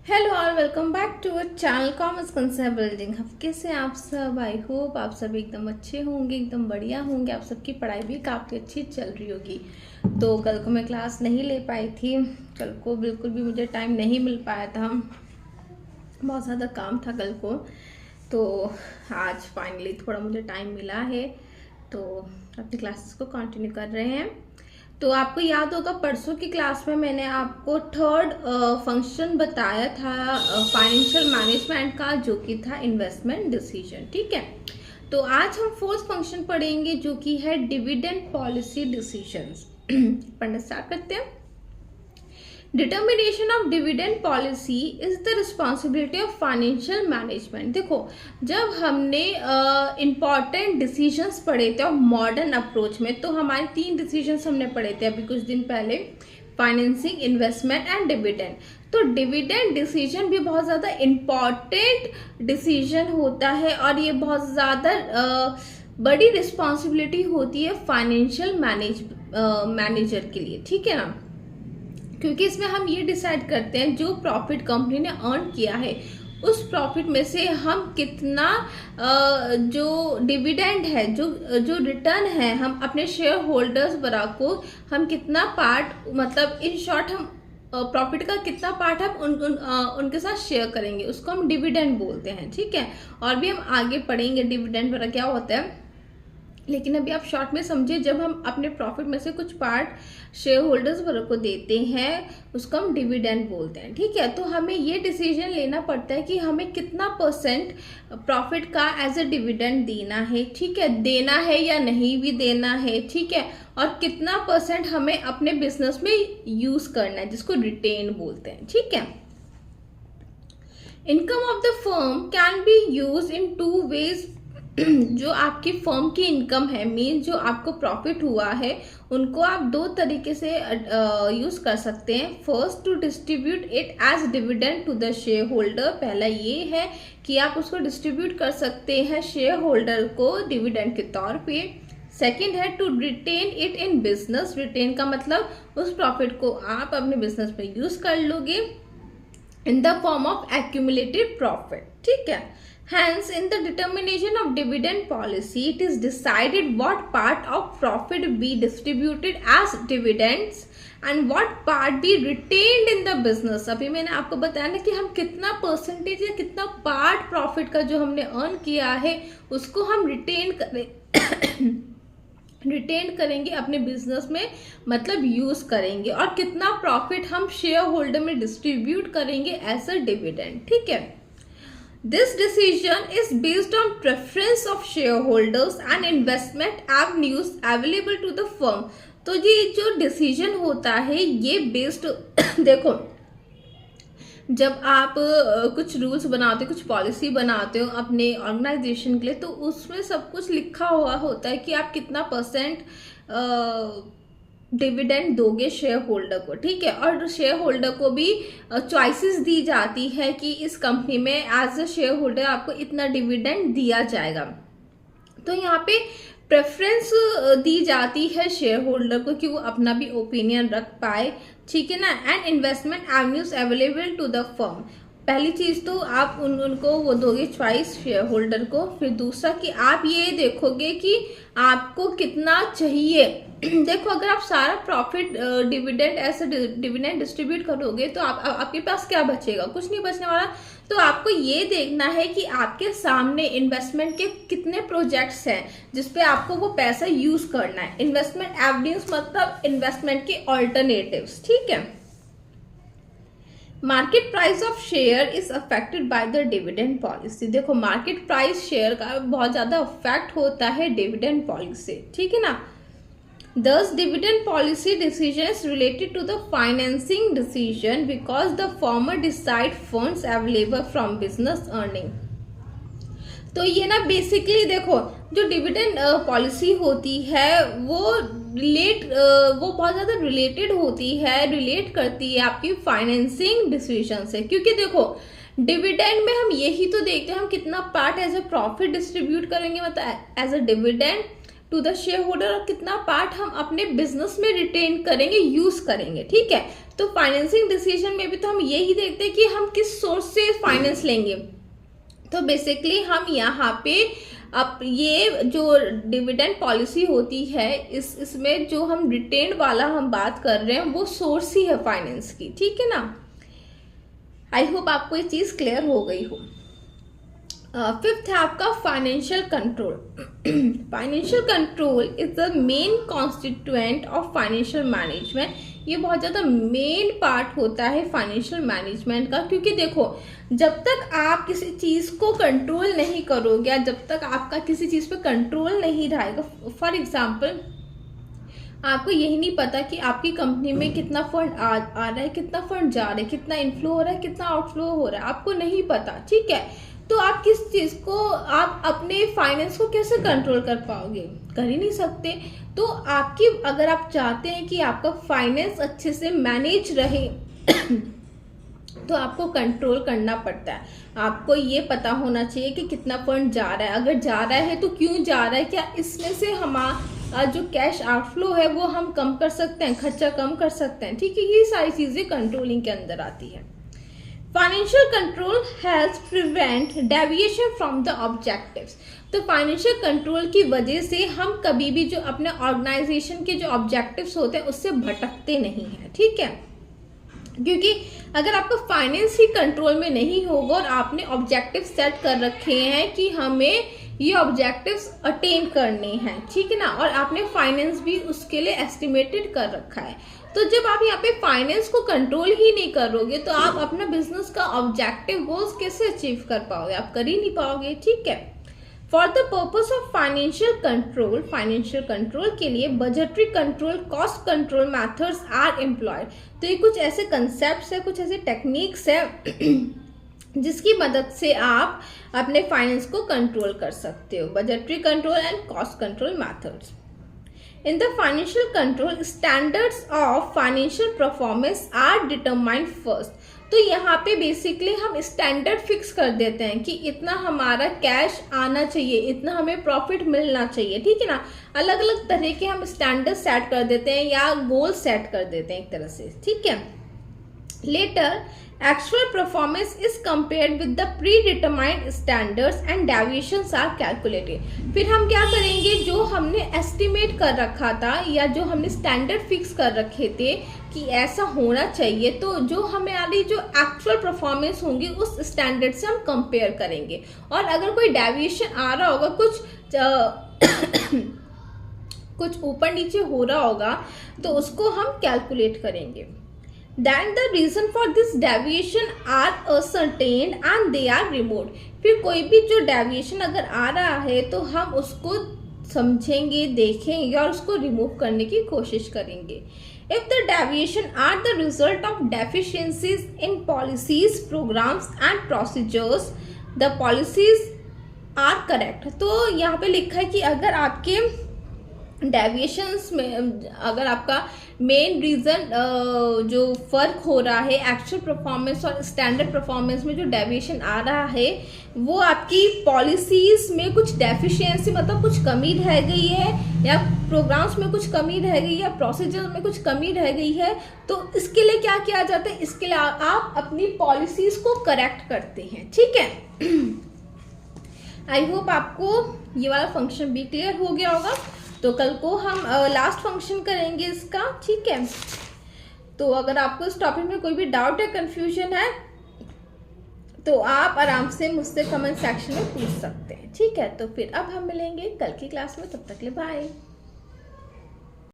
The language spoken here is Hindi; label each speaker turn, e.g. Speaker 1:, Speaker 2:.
Speaker 1: हेलो और welcome back to our channel commerce concept building. अब कैसे हैं आप सब? आई होप आप सब एकदम अच्छे होंगे, एकदम बढ़िया होंगे। आप सबकी पढ़ाई भी काफ़ी अच्छी चल रही होगी। तो कल को मैं क्लास नहीं ले पाई थी, कल को बिल्कुल भी मुझे टाइम नहीं मिल पाया था, बहुत ज़्यादा काम था कल को। तो आज फाइनली थोड़ा मुझे टाइम मिला है, तो अपनी क्लासेस को कंटिन्यू कर रहे हैं। तो आपको याद होगा परसों की क्लास में मैंने आपको थर्ड फंक्शन बताया था फाइनेंशियल मैनेजमेंट का, जो कि था इन्वेस्टमेंट डिसीजन। ठीक है, तो आज हम फोर्थ फंक्शन पढ़ेंगे जो कि है डिविडेंड पॉलिसी डिसीजंस। पढ़ना स्टार्ट करते हैं। Determination of dividend policy is the responsibility of financial management. देखो, जब हमने इम्पॉर्टेंट डिसीजंस पढ़े थे और मॉडर्न अप्रोच में, तो हमारे 3 डिसीजंस हमने पढ़े थे अभी कुछ दिन पहले, फाइनेंसिंग, इन्वेस्टमेंट एंड डिविडेंड। तो डिविडेंड डिसीजन भी बहुत ज़्यादा इम्पॉर्टेंट डिसीजन होता है और ये बहुत ज़्यादा बड़ी रिस्पॉन्सिबिलिटी होती है फाइनेंशियल मैनेजर के लिए। ठीक है ना, क्योंकि इसमें हम ये डिसाइड करते हैं जो प्रॉफिट कंपनी ने अर्न किया है उस प्रॉफिट में से हम कितना जो डिविडेंड है, जो रिटर्न है, हम अपने शेयर होल्डर्स वगैरह को हम कितना पार्ट, मतलब इन शॉर्ट हम प्रॉफिट का कितना पार्ट हम उनके साथ शेयर करेंगे, उसको हम डिविडेंड बोलते हैं। ठीक है, और भी हम आगे पढ़ेंगे डिविडेंड वगैरह क्या होता है, लेकिन अभी आप शॉर्ट में समझिए, जब हम अपने प्रॉफिट में से कुछ पार्ट शेयर होल्डर्स वगैरह को देते हैं उसको हम डिविडेंड बोलते हैं। ठीक है, तो हमें ये डिसीजन लेना पड़ता है कि हमें कितना परसेंट प्रॉफिट का एज ए डिविडेंड देना है। ठीक है, देना है या नहीं भी देना है। ठीक है, और कितना परसेंट हमें अपने बिजनेस में यूज करना है, जिसको रिटेन बोलते हैं। ठीक है, income of the firm can be use in 2 ways. जो आपकी फर्म की इनकम है, मीन जो आपको प्रॉफिट हुआ है, उनको आप 2 तरीके से यूज कर सकते हैं। First, to distribute it as dividend to the shareholder. पहला ये है कि आप उसको डिस्ट्रीब्यूट कर सकते हैं शेयर होल्डर को डिविडेंड के तौर पे। Second is to retain it in business. Retain का मतलब उस प्रॉफिट को आप अपने बिजनेस में यूज कर लोगे in the form of accumulated profit. ठीक है, hence in the determination of dividend policy it is decided what part of profit be distributed as dividends and what part be retained in the business। अभी मैंने आपको बताया ना कि हम कितना परसेंटेज या कितना पार्ट प्रॉफिट का जो हमने अर्न किया है उसको हम रिटेन करेंगे अपने बिजनेस में, मतलब यूज करेंगे, और कितना प्रॉफिट हम शेयर होल्डर में डिस्ट्रीब्यूट करेंगे एज अ डिविडेंड। ठीक है, This decision is based on preference of shareholders and investment avenues available to the firm। तो ये जो डिसीजन होता है ये बेस्ड देखो, जब आप कुछ रूल्स बनाते हो, कुछ पॉलिसी बनाते हो अपने ऑर्गेनाइजेशन के लिए, तो उसमें सब कुछ लिखा हुआ होता है कि आप कितना परसेंट डिविडेंड दोगे शेयर होल्डर को। ठीक है, और शेयर होल्डर को भी चॉइसेस दी जाती है कि इस कंपनी में एज अ शेयर होल्डर आपको इतना डिविडेंड दिया जाएगा। तो यहाँ पे प्रेफरेंस दी जाती है शेयर होल्डर को कि वो अपना भी ओपिनियन रख पाए। ठीक है ना, and investment avenues available to the firm. पहली चीज तो आप उनको वो दोगे चॉइस शेयर होल्डर को। फिर दूसरा कि आप ये देखोगे कि आपको कितना चाहिए। देखो, अगर आप सारा प्रॉफिट डिविडेंड ऐसे डिविडेंड डिस्ट्रीब्यूट करोगे तो आपके पास क्या बचेगा? कुछ नहीं बचने वाला। तो आपको ये देखना है कि आपके सामने इन्वेस्टमेंट के कितने प्रोजेक्ट्स हैं जिसपे आपको वो पैसा यूज करना है। इन्वेस्टमेंट एवेन्यूज मतलब इन्वेस्टमेंट के ऑल्टरनेटिव्स। ठीक है, market price of share is affected by the dividend policy. देखो, मार्केट प्राइस शेयर का बहुत ज्यादा अफेक्ट होता है डिविडेंड पॉलिसी से। ठीक है ना, thus dividend policy decision is related to the financing decision because the former decide funds available from business earning। तो ये ना बेसिकली देखो, जो डिविडेंड पॉलिसी होती है वो बहुत ज़्यादा रिलेटेड होती है, रिलेट करती है आपकी फाइनेंसिंग डिसीजन से। क्योंकि देखो, डिविडेंड में हम यही तो देखते हैं हम कितना part as a profit distribute करेंगे, मतलब as a dividend to the shareholder, और कितना पार्ट हम अपने बिजनेस में रिटेन करेंगे, यूज करेंगे। ठीक है, तो फाइनेंसिंग डिसीजन में भी तो हम यही देखते हैं कि हम किस सोर्स से फाइनेंस लेंगे। तो बेसिकली हम यहाँ पे अब ये जो डिविडेंड पॉलिसी होती है इसमें जो हम रिटेन वाला हम बात कर रहे हैं वो सोर्स ही है फाइनेंस की, ठीक है ना। आई होप आपको ये चीज़ क्लियर हो गई हो। फिफ्थ है आपका financial control. Financial control is the main constituent of financial management. ये बहुत ज़्यादा मेन पार्ट होता है फाइनेंशियल मैनेजमेंट का, क्योंकि देखो जब तक आप किसी चीज़ को कंट्रोल नहीं करोगे, जब तक आपका किसी चीज़ पे कंट्रोल नहीं रहेगा, फॉर एग्जांपल आपको यही नहीं पता कि आपकी कंपनी में कितना फंड आ रहा है, कितना फंड जा रहा है, कितना इनफ्लो हो रहा है, कितना आउटफ्लो हो रहा है, आपको नहीं पता, ठीक है। तो आप किस चीज़ को, आप अपने फाइनेंस को कैसे कंट्रोल कर पाओगे? कर ही नहीं सकते। तो आपकी, अगर आप चाहते हैं कि आपका फाइनेंस अच्छे से मैनेज रहे तो आपको कंट्रोल करना पड़ता है। आपको ये पता होना चाहिए कि कितना फंड जा रहा है, अगर जा रहा है तो क्यों जा रहा है, क्या इसमें से हमारा जो कैश आउटफ्लो है वो हम कम कर सकते हैं, खर्चा कम कर सकते हैं, ठीक है। ये सारी चीज़ें कंट्रोलिंग के अंदर आती है। Financial control helps prevent deviation from the objectives. तो फाइनेंशियल कंट्रोल की वजह से हम कभी भी जो अपने ऑर्गेनाइजेशन के जो ऑब्जेक्टिव्स होते हैं उससे भटकते नहीं हैं, ठीक है। क्योंकि अगर आपका फाइनेंस ही कंट्रोल में नहीं होगा और आपने ऑब्जेक्टिव सेट कर रखे हैं कि हमें ये ऑब्जेक्टिव्स अटेन करने हैं, ठीक है ना, और आपने फाइनेंस भी उसके लिए एस्टिमेटेड कर रखा है, तो जब आप यहाँ पे फाइनेंस को कंट्रोल ही नहीं करोगे तो आप अपना बिजनेस का ऑब्जेक्टिव गोल्स कैसे अचीव कर पाओगे? आप कर ही नहीं पाओगे, ठीक है। For the purpose of financial control के लिए budgetary control, cost control methods are employed. तो ये कुछ ऐसे कंसेप्ट्स है, कुछ ऐसे टेक्निक्स है जिसकी मदद से आप अपने फाइनेंस को कंट्रोल कर सकते हो। Budgetary control and cost control methods. In the financial control, standards of financial performance are determined first. तो यहाँ पे बेसिकली हम स्टैंडर्ड फिक्स कर देते हैं कि इतना हमारा कैश आना चाहिए, इतना हमें प्रॉफिट मिलना चाहिए, ठीक है ना। अलग अलग तरह के हम स्टैंडर्ड सेट कर देते हैं या गोल सेट कर देते हैं एक तरह से, ठीक है। Later actual performance is compared with the predetermined standards and deviations are calculated. फिर हम क्या करेंगे, जो हमने एस्टिमेट कर रखा था या जो हमने स्टैंडर्ड फिक्स कर रखे थे कि ऐसा होना चाहिए, तो जो हमारी जो एक्चुअल परफॉर्मेंस होंगी उस स्टैंडर्ड से हम कंपेयर करेंगे, और अगर कोई डेविएशन आ रहा होगा, कुछ ऊपर नीचे हो रहा होगा, तो उसको हम कैलकुलेट करेंगे। Then the reason for this deviation are ascertained and they are removed. फिर कोई भी जो डेविएशन अगर आ रहा है तो हम उसको समझेंगे, देखेंगे और उसको रिमूव करने की कोशिश करेंगे। If the deviation are the result of deficiencies in policies, programs and procedures, the policies are correct. तो यहाँ पे लिखा है कि अगर आपके डेविएशंस में, अगर आपका मेन रीज़न जो फ़र्क हो रहा है एक्चुअल परफॉर्मेंस और स्टैंडर्ड परफॉर्मेंस में जो डेविएशन आ रहा है, वो आपकी पॉलिसीज़ में कुछ डेफिशिएंसी, मतलब कुछ कमी रह गई है, या प्रोग्राम्स में कुछ कमी रह गई है, प्रोसीजर में कुछ कमी रह गई है, तो इसके लिए क्या किया जाता है, इसके लिए आप अपनी पॉलिसीज़ को करेक्ट करते हैं, ठीक है। आई होप आपको ये वाला फंक्शन भी क्लियर हो गया होगा। तो कल को हम लास्ट फंक्शन करेंगे इसका, ठीक है। तो अगर आपको इस टॉपिक में कोई भी डाउट या कंफ्यूजन है तो आप आराम से मुझसे कमेंट सेक्शन में पूछ सकते हैं, ठीक है। तो फिर अब हम मिलेंगे कल की क्लास में, तब तक के लिए बाय।